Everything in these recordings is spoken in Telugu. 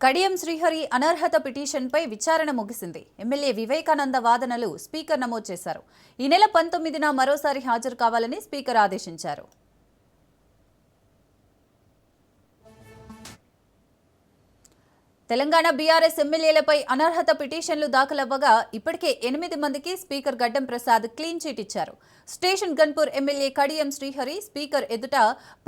కడియం శ్రీహరి అనర్హత పిటిషన్పై విచారణ ముగిసింది. ఎమ్మెల్యే వివేకానంద వాదనలు స్పీకర్ నమోదు చేశారు. ఈ నెల 19న మరోసారి హాజరు కావాలని స్పీకర్ ఆదేశించారు. తెలంగాణ బీఆర్ఎస్ ఎమ్మెల్యేలపై అనర్హత పిటిషన్లు దాఖలవ్వగా ఇప్పటికే 8 మందికి speaker Gaddam Prasad clean chit ఇచ్చారు. Station Ghanpur MLA Kadiyam Srihari speaker ఎదుట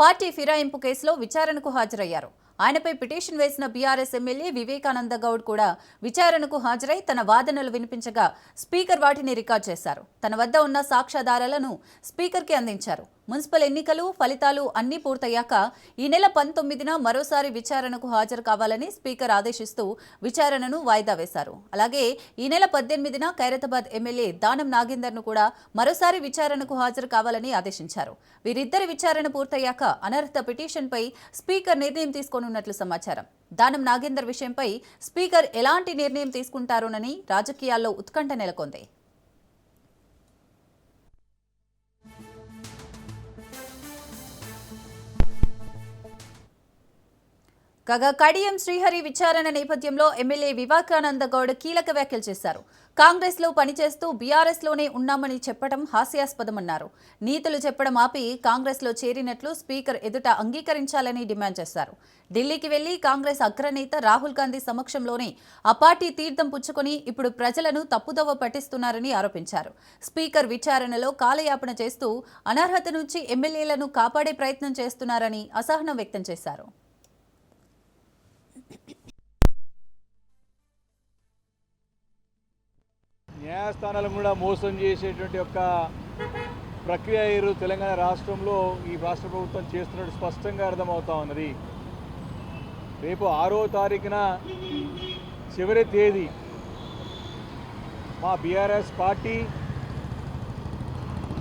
పార్టీ ఫిరాయింపు కేసులో విచారణకు హాజరయ్యారు. ఆయనపై పిటిషన్ వేసిన బీఆర్ఎస్ ఎమ్మెల్యే వివేకానంద గౌడ్ కూడా విచారణకు హాజరై తన వాదనలు వినిపించగా స్పీకర్ వాటిని రికార్డు చేశారు. తన వద్ద ఉన్న సాక్ష్యాధారాలను స్పీకర్కి అందించారు. మున్సిపల్ ఎన్నికలు ఫలితాలు అన్నీ పూర్తయ్యాక ఈ నెల 19న మరోసారి విచారణకు హాజరు కావాలని స్పీకర్ ఆదేశిస్తూ విచారణను వాయిదా వేశారు. అలాగే ఈ నెల 18న ఖైరతాబాద్ ఎమ్మెల్యే దానం నాగేందర్ను కూడా మరోసారి విచారణకు హాజరు కావాలని ఆదేశించారు. వీరిద్దరి విచారణ పూర్తయ్యాక అనర్హత పిటిషన్పై స్పీకర్ నిర్ణయం తీసుకోనున్నట్లు సమాచారం. దానం నాగేందర్ విషయంపై స్పీకర్ ఎలాంటి నిర్ణయం తీసుకుంటారోనని రాజకీయాల్లో ఉత్కంఠ నెలకొంది. కాగా కడియం శ్రీహరి విచారణ నేపథ్యంలో ఎమ్మెల్యే వివేకానంద గౌడ్ కీలక వ్యాఖ్యలు చేశారు. కాంగ్రెస్లో పనిచేస్తూ బీఆర్ఎస్లోనే ఉన్నామని చెప్పడం హాస్యాస్పదమన్నారు. నీతులు చెప్పడం ఆపి కాంగ్రెస్లో చేరినట్లు స్పీకర్ ఎదుట అంగీకరించాలని డిమాండ్ చేశారు. ఢిల్లీకి వెళ్లి కాంగ్రెస్ అగ్రనేత రాహుల్ గాంధీ సమక్షంలోనే ఆ పార్టీ తీర్థం పుచ్చుకొని ఇప్పుడు ప్రజలను తప్పుదోవ పట్టిస్తున్నారని ఆరోపించారు. స్పీకర్ విచారణలో కాలయాపన చేస్తూ అనర్హత నుంచి ఎమ్మెల్యేలను కాపాడే ప్రయత్నం చేస్తున్నారని అసహనం వ్యక్తం చేశారు. న్యాయస్థానాలను కూడా మోసం చేసేటువంటి ఒక ప్రక్రియ ఈరోజు తెలంగాణ రాష్ట్రంలో ఈ రాష్ట్ర ప్రభుత్వం చేస్తున్నట్టు స్పష్టంగా అర్థమవుతా ఉన్నది. రేపు 6వ తారీఖున చివరి తేదీ మా బీఆర్ఎస్ పార్టీ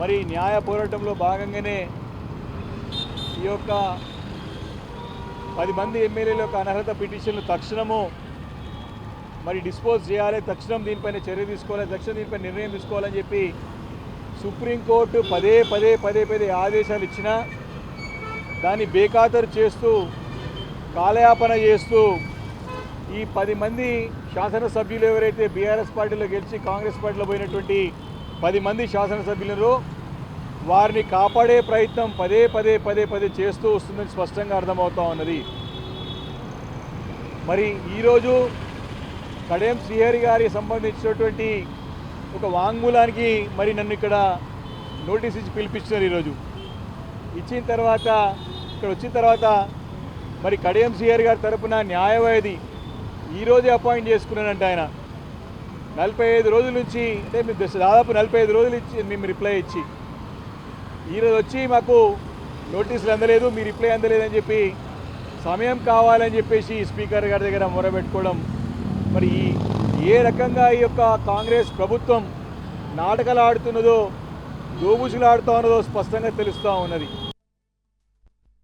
మరి న్యాయ పోరాటంలో భాగంగానే ఈ యొక్క 10 మంది ఎమ్మెల్యేల యొక్క అనర్హత పిటిషన్లు తక్షణము మరి డిస్పోజ్ చేయాలి, తక్షణం దీనిపైన చర్య తీసుకోవాలి, తక్షణం దీనిపై నిర్ణయం తీసుకోవాలని చెప్పి సుప్రీంకోర్టు పదే ఆదేశాలు ఇచ్చినా దాన్ని బేఖాతరు చేస్తూ కాలయాపన చేస్తూ ఈ 10 మంది శాసనసభ్యులు ఎవరైతే బీఆర్ఎస్ పార్టీలో గెలిచి కాంగ్రెస్ పార్టీలో పోయినటువంటి 10 మంది శాసనసభ్యులను వారిని కాపాడే ప్రయత్నం పదే చేస్తూ వస్తుందని స్పష్టంగా అర్థమవుతా ఉన్నది. మరి ఈరోజు కడియం శ్రీహరి గారికి సంబంధించినటువంటి ఒక వాంగ్మూలానికి మరి నన్ను ఇక్కడ నోటీస్ ఇచ్చి పిలిపించినారు. ఈరోజు ఇచ్చిన తర్వాత ఇక్కడ వచ్చిన తర్వాత మరి కడియం శ్రీహరి గారి తరపున న్యాయవాది ఈరోజే అపాయింట్ చేసుకున్నానంటే ఆయన 45 రోజుల నుంచి అంటే మీరు దాదాపు 45 రోజులు ఇచ్చి మేము రిప్లై ఇచ్చి ఈరోజు వచ్చి మాకు నోటీసులు అందలేదు, మీ రిప్లై అందలేదని చెప్పి సమయం కావాలని చెప్పేసి స్పీకర్ గారి దగ్గర మొరబెట్టుకోవడం మరి ఏ రకంగా ఈ యొక్క కాంగ్రెస్ ప్రభుత్వం నాటకాలు ఆడుతున్నదో దోబుసులు ఆడుతూ ఉన్నదో స్పష్టంగా తెలుస్తూ ఉన్నది.